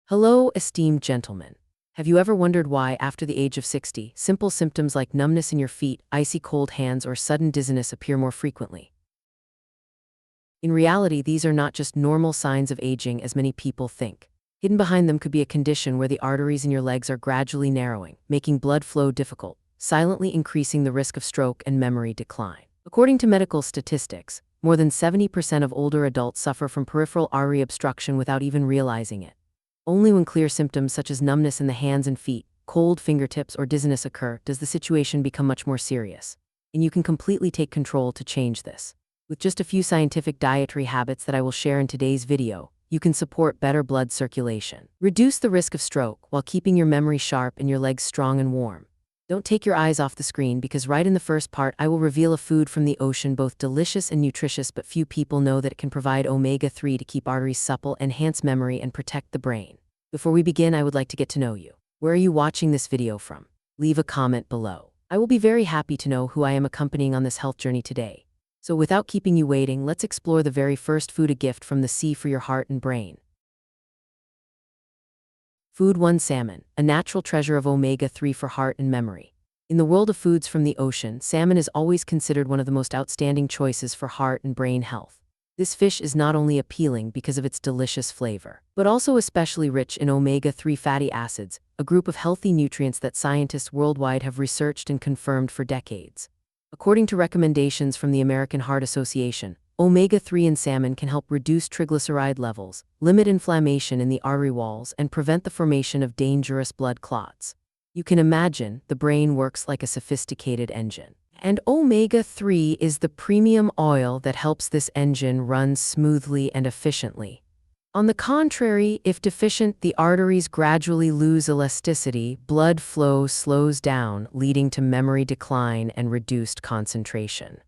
Hello, esteemed gentlemen. Have you ever wondered why, after the age of 60, simple symptoms like numbness in your feet, icy cold hands, or sudden dizziness appear more frequently? In reality, these are not just normal signs of aging as many people think. Hidden behind them could be a condition where the arteries in your legs are gradually narrowing, making blood flow difficult, silently increasing the risk of stroke and memory decline. According to medical statistics, more than 70% of older adults suffer from peripheral artery obstruction without even realizing it. Only when clear symptoms such as numbness in the hands and feet, cold fingertips, or dizziness occur does the situation become much more serious. And you can completely take control to change this. With just a few scientific dietary habits that I will share in today's video, you can support better blood circulation. Reduce the risk of stroke while keeping your memory sharp and your legs strong and warm. Don't take your eyes off the screen, because right in the first part I will reveal a food from the ocean, both delicious and nutritious, but few people know that it can provide omega-3 to keep arteries supple, enhance memory, and protect the brain. Before we begin, I would like to get to know you. Where are you watching this video from? Leave a comment below. I will be very happy to know who I am accompanying on this health journey today. So without keeping you waiting, let's explore the very first food, a gift from the sea for your heart and brain. Food 1: salmon, a natural treasure of omega-3 for heart and memory. In the world of foods from the ocean, salmon is always considered one of the most outstanding choices for heart and brain health. This fish is not only appealing because of its delicious flavor, but also especially rich in omega-3 fatty acids, a group of healthy nutrients that scientists worldwide have researched and confirmed for decades. According to recommendations from the American Heart Association, omega-3 in salmon can help reduce triglyceride levels, limit inflammation in the artery walls, and prevent the formation of dangerous blood clots. You can imagine, the brain works like a sophisticated engine. And omega-3 is the premium oil that helps this engine run smoothly and efficiently. On the contrary, if deficient, the arteries gradually lose elasticity, blood flow slows down, leading to memory decline and reduced concentration.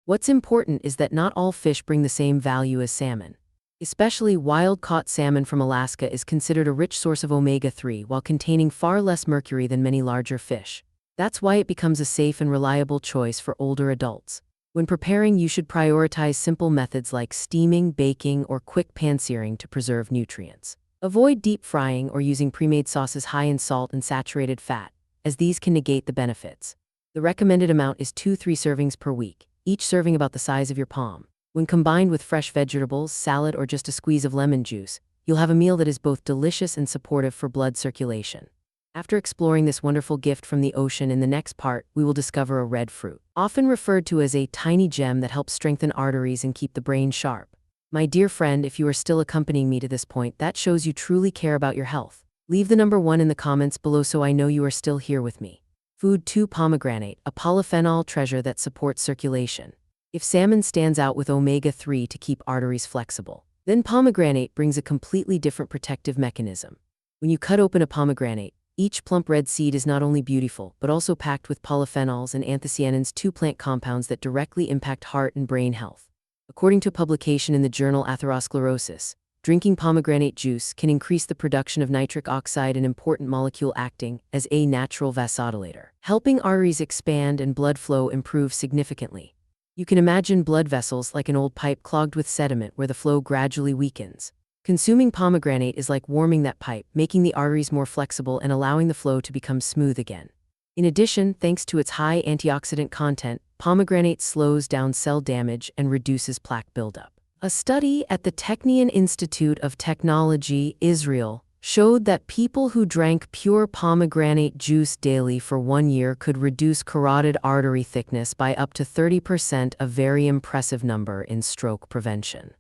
What's important is that not all fish bring the same value as salmon. Especially wild-caught salmon from Alaska is considered a rich source of omega-3 while containing far less mercury than many larger fish. That's why it becomes a safe and reliable choice for older adults. When preparing, you should prioritize simple methods like steaming, baking, or quick pan-searing to preserve nutrients. Avoid deep frying or using pre-made sauces high in salt and saturated fat, as these can negate the benefits. The recommended amount is 2-3 servings per week, each serving about the size of your palm. When combined with fresh vegetables, salad, or just a squeeze of lemon juice, you'll have a meal that is both delicious and supportive for blood circulation. After exploring this wonderful gift from the ocean, in the next part, we will discover a red fruit, often referred to as a tiny gem that helps strengthen arteries and keep the brain sharp. My dear friend, if you are still accompanying me to this point, that shows you truly care about your health. Leave the number 1 in the comments below so I know you are still here with me. Food 2: pomegranate, a polyphenol treasure that supports circulation. If salmon stands out with omega-3 to keep arteries flexible, then pomegranate brings a completely different protective mechanism. When you cut open a pomegranate, each plump red seed is not only beautiful, but also packed with polyphenols and anthocyanins, 2 plant compounds that directly impact heart and brain health. According to a publication in the journal Atherosclerosis, drinking pomegranate juice can increase the production of nitric oxide, an important molecule acting as a natural vasodilator, helping arteries expand and blood flow improve significantly. You can imagine blood vessels like an old pipe clogged with sediment where the flow gradually weakens. Consuming pomegranate is like warming that pipe, making the arteries more flexible and allowing the flow to become smooth again. In addition, thanks to its high antioxidant content, pomegranate slows down cell damage and reduces plaque buildup. A study at the Technion Institute of Technology, Israel, showed that people who drank pure pomegranate juice daily for 1 year could reduce carotid artery thickness by up to 30%, a very impressive number in stroke prevention.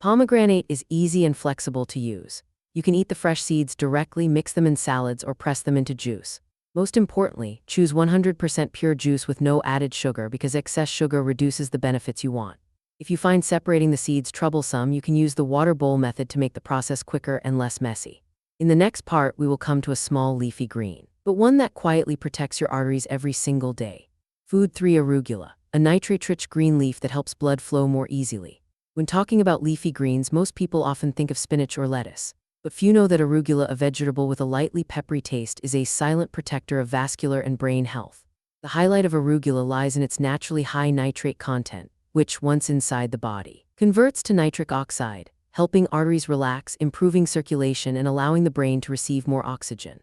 Pomegranate is easy and flexible to use. You can eat the fresh seeds directly, mix them in salads, or press them into juice. Most importantly, choose 100% pure juice with no added sugar, because excess sugar reduces the benefits you want. If you find separating the seeds troublesome, you can use the water bowl method to make the process quicker and less messy. In the next part, we will come to a small leafy green, but one that quietly protects your arteries every single day. Food 3: arugula, a nitrate-rich green leaf that helps blood flow more easily. When talking about leafy greens, most people often think of spinach or lettuce, but few know that arugula, a vegetable with a lightly peppery taste, is a silent protector of vascular and brain health. The highlight of arugula lies in its naturally high nitrate content, which, once inside the body, converts to nitric oxide, helping arteries relax, improving circulation, and allowing the brain to receive more oxygen.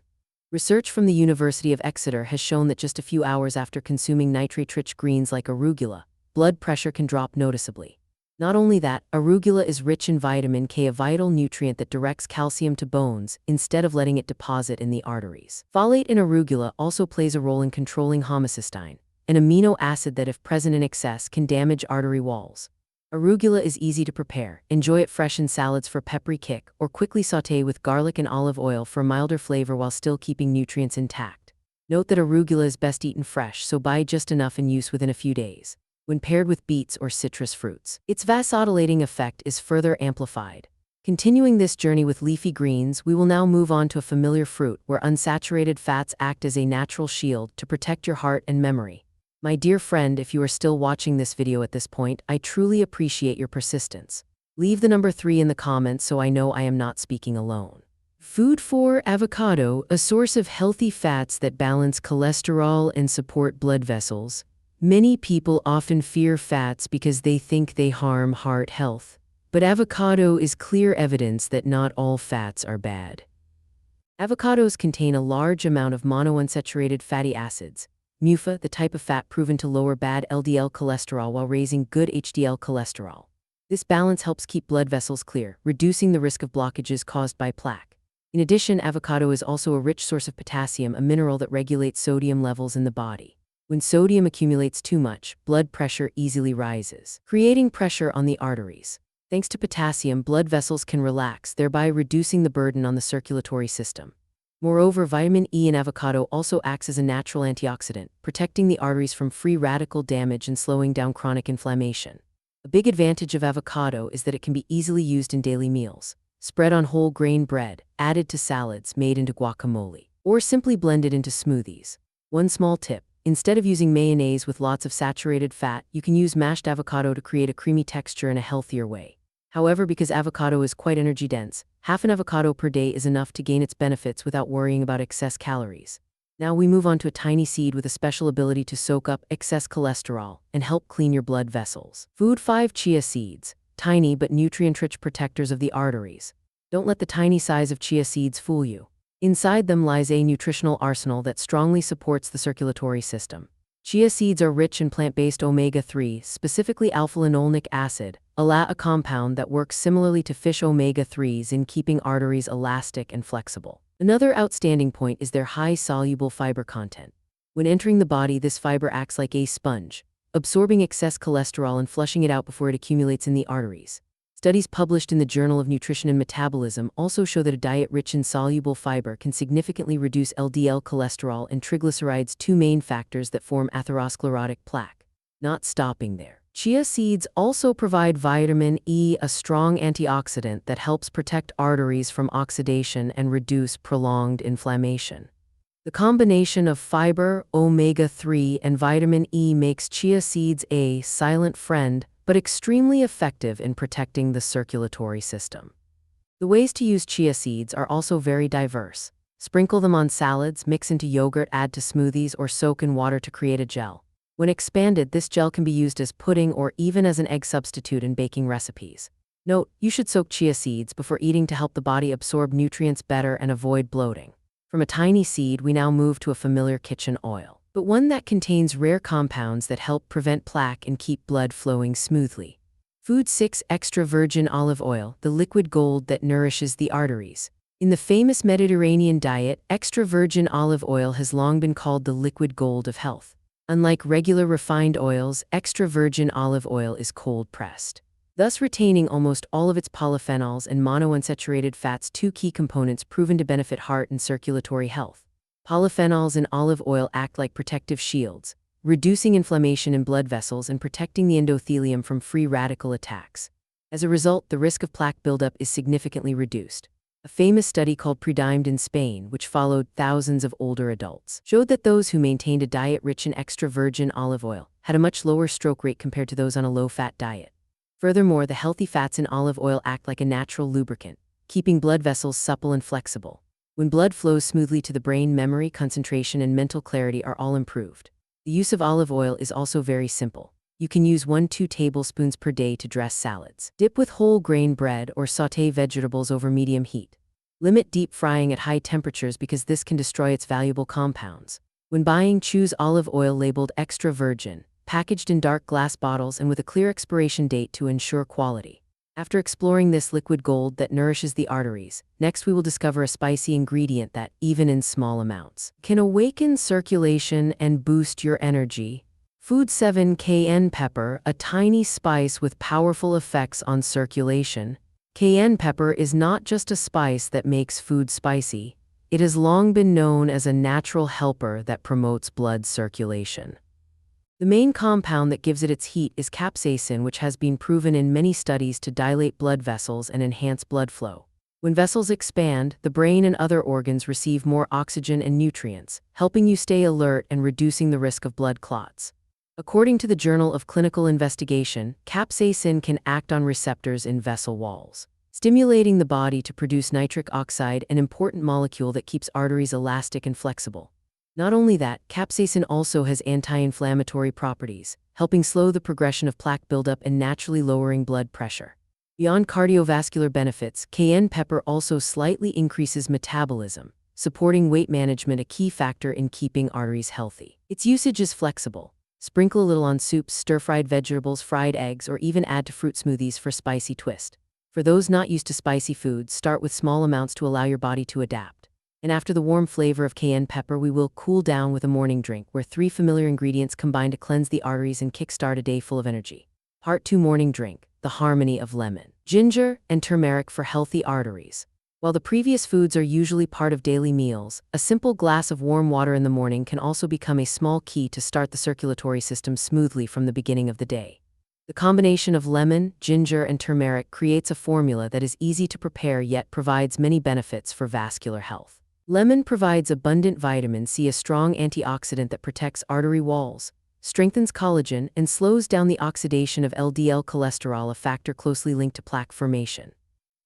Research from the University of Exeter has shown that just a few hours after consuming nitrate-rich greens like arugula, blood pressure can drop noticeably. Not only that, arugula is rich in vitamin K, a vital nutrient that directs calcium to bones instead of letting it deposit in the arteries. Folate in arugula also plays a role in controlling homocysteine, an amino acid that, if present in excess, can damage artery walls. Arugula is easy to prepare. Enjoy it fresh in salads for a peppery kick, or quickly sauté with garlic and olive oil for a milder flavor while still keeping nutrients intact. Note that arugula is best eaten fresh, so buy just enough in use within a few days. When paired with beets or citrus fruits, its vasodilating effect is further amplified. Continuing this journey with leafy greens, we will now move on to a familiar fruit where unsaturated fats act as a natural shield to protect your heart and memory. My dear friend, if you are still watching this video at this point, I truly appreciate your persistence. Leave the number 3 in the comments so I know I am not speaking alone. Food 4. Avocado, a source of healthy fats that balance cholesterol and support blood vessels. Many people often fear fats because they think they harm heart health. But avocado is clear evidence that not all fats are bad. Avocados contain a large amount of monounsaturated fatty acids, MUFA, the type of fat proven to lower bad LDL cholesterol while raising good HDL cholesterol. This balance helps keep blood vessels clear, reducing the risk of blockages caused by plaque. In addition, avocado is also a rich source of potassium, a mineral that regulates sodium levels in the body. When sodium accumulates too much, blood pressure easily rises, creating pressure on the arteries. Thanks to potassium, blood vessels can relax, thereby reducing the burden on the circulatory system. Moreover, vitamin E in avocado also acts as a natural antioxidant, protecting the arteries from free radical damage and slowing down chronic inflammation. A big advantage of avocado is that it can be easily used in daily meals, spread on whole grain bread, added to salads, made into guacamole, or simply blended into smoothies. One small tip: instead of using mayonnaise with lots of saturated fat, you can use mashed avocado to create a creamy texture in a healthier way. However, because avocado is quite energy dense, half an avocado per day is enough to gain its benefits without worrying about excess calories. Now we move on to a tiny seed with a special ability to soak up excess cholesterol and help clean your blood vessels. Food 5. Chia seeds, tiny but nutrient-rich protectors of the arteries. Don't let the tiny size of chia seeds fool you. Inside them lies a nutritional arsenal that strongly supports the circulatory system. Chia seeds are rich in plant-based omega-3, specifically alpha-linolenic acid, a compound that works similarly to fish omega-3s in keeping arteries elastic and flexible. Another outstanding point is their high soluble fiber content. When entering the body, this fiber acts like a sponge, absorbing excess cholesterol and flushing it out before it accumulates in the arteries. Studies published in the Journal of Nutrition and Metabolism also show that a diet rich in soluble fiber can significantly reduce LDL cholesterol and triglycerides, two main factors that form atherosclerotic plaque. Not stopping there, chia seeds also provide vitamin E, a strong antioxidant that helps protect arteries from oxidation and reduce prolonged inflammation. The combination of fiber, omega-3, and vitamin E makes chia seeds a silent friend, but extremely effective in protecting the circulatory system. The ways to use chia seeds are also very diverse. Sprinkle them on salads, mix into yogurt, add to smoothies, or soak in water to create a gel. When expanded, this gel can be used as pudding or even as an egg substitute in baking recipes. Note: you should soak chia seeds before eating to help the body absorb nutrients better and avoid bloating. From a tiny seed, we now move to a familiar kitchen oil, but one that contains rare compounds that help prevent plaque and keep blood flowing smoothly. Food 6. Extra virgin olive oil, the liquid gold that nourishes the arteries. In the famous Mediterranean diet, extra virgin olive oil has long been called the liquid gold of health. Unlike regular refined oils, extra virgin olive oil is cold-pressed, thus retaining almost all of its polyphenols and monounsaturated fats, two key components proven to benefit heart and circulatory health. Polyphenols in olive oil act like protective shields, reducing inflammation in blood vessels and protecting the endothelium from free radical attacks. As a result, the risk of plaque buildup is significantly reduced. A famous study called PREDIMED in Spain, which followed thousands of older adults, showed that those who maintained a diet rich in extra virgin olive oil had a much lower stroke rate compared to those on a low-fat diet. Furthermore, the healthy fats in olive oil act like a natural lubricant, keeping blood vessels supple and flexible. When blood flows smoothly to the brain, memory, concentration, and mental clarity are all improved. The use of olive oil is also very simple. You can use 1–2 tablespoons per day to dress salads. Dip with whole grain bread or sauté vegetables over medium heat. Limit deep frying at high temperatures because this can destroy its valuable compounds. When buying, choose olive oil labeled extra virgin, packaged in dark glass bottles and with a clear expiration date to ensure quality. After exploring this liquid gold that nourishes the arteries, next we will discover a spicy ingredient that, even in small amounts, can awaken circulation and boost your energy. Food 7 Cayenne pepper, a tiny spice with powerful effects on circulation. Cayenne pepper is not just a spice that makes food spicy. It has long been known as a natural helper that promotes blood circulation. The main compound that gives it its heat is capsaicin, which has been proven in many studies to dilate blood vessels and enhance blood flow. When vessels expand, the brain and other organs receive more oxygen and nutrients, helping you stay alert and reducing the risk of blood clots. According to the Journal of Clinical Investigation, capsaicin can act on receptors in vessel walls, stimulating the body to produce nitric oxide, an important molecule that keeps arteries elastic and flexible. Not only that, capsaicin also has anti-inflammatory properties, helping slow the progression of plaque buildup and naturally lowering blood pressure. Beyond cardiovascular benefits, cayenne pepper also slightly increases metabolism, supporting weight management, a key factor in keeping arteries healthy. Its usage is flexible. Sprinkle a little on soups, stir-fried vegetables, fried eggs, or even add to fruit smoothies for spicy twist. For those not used to spicy foods, start with small amounts to allow your body to adapt. And after the warm flavor of cayenne pepper, we will cool down with a morning drink where 3 familiar ingredients combine to cleanse the arteries and kickstart a day full of energy. Part 2 Morning Drink, the harmony of lemon, ginger, and turmeric for healthy arteries. While the previous foods are usually part of daily meals, a simple glass of warm water in the morning can also become a small key to start the circulatory system smoothly from the beginning of the day. The combination of lemon, ginger, and turmeric creates a formula that is easy to prepare yet provides many benefits for vascular health. Lemon provides abundant vitamin C, a strong antioxidant that protects artery walls, strengthens collagen, and slows down the oxidation of LDL cholesterol, a factor closely linked to plaque formation.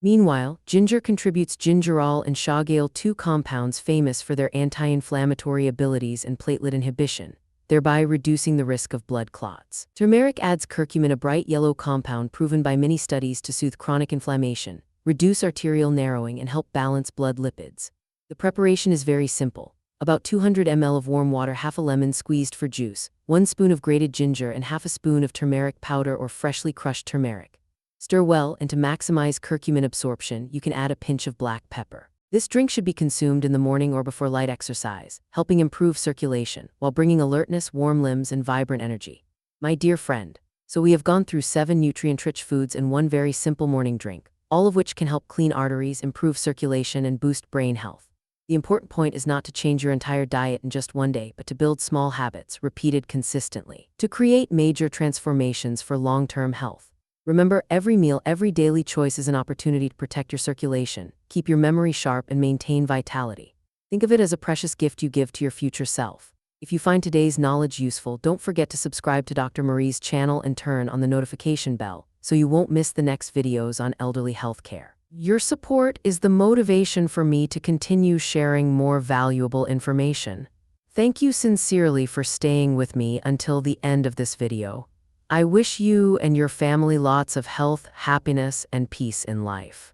Meanwhile, ginger contributes gingerol and shawgale, 2 compounds famous for their anti-inflammatory abilities and platelet inhibition, thereby reducing the risk of blood clots. Turmeric adds curcumin, a bright yellow compound proven by many studies to soothe chronic inflammation, reduce arterial narrowing, and help balance blood lipids. The preparation is very simple. About 200 ml of warm water, half a lemon squeezed for juice, 1 spoon of grated ginger, and half a spoon of turmeric powder or freshly crushed turmeric. Stir well, and to maximize curcumin absorption, you can add a pinch of black pepper. This drink should be consumed in the morning or before light exercise, helping improve circulation while bringing alertness, warm limbs, and vibrant energy. My dear friend, so we have gone through 7 nutrient-rich foods and 1 very simple morning drink, all of which can help clean arteries, improve circulation, and boost brain health. The important point is not to change your entire diet in just one day, but to build small habits, repeated consistently, to create major transformations for long-term health. Remember, every meal, every daily choice is an opportunity to protect your circulation, keep your memory sharp, and maintain vitality. Think of it as a precious gift you give to your future self. If you find today's knowledge useful, don't forget to subscribe to Dr. Marie's channel and turn on the notification bell so you won't miss the next videos on elderly healthcare. Your support is the motivation for me to continue sharing more valuable information. Thank you sincerely for staying with me until the end of this video. I wish you and your family lots of health, happiness, and peace in life.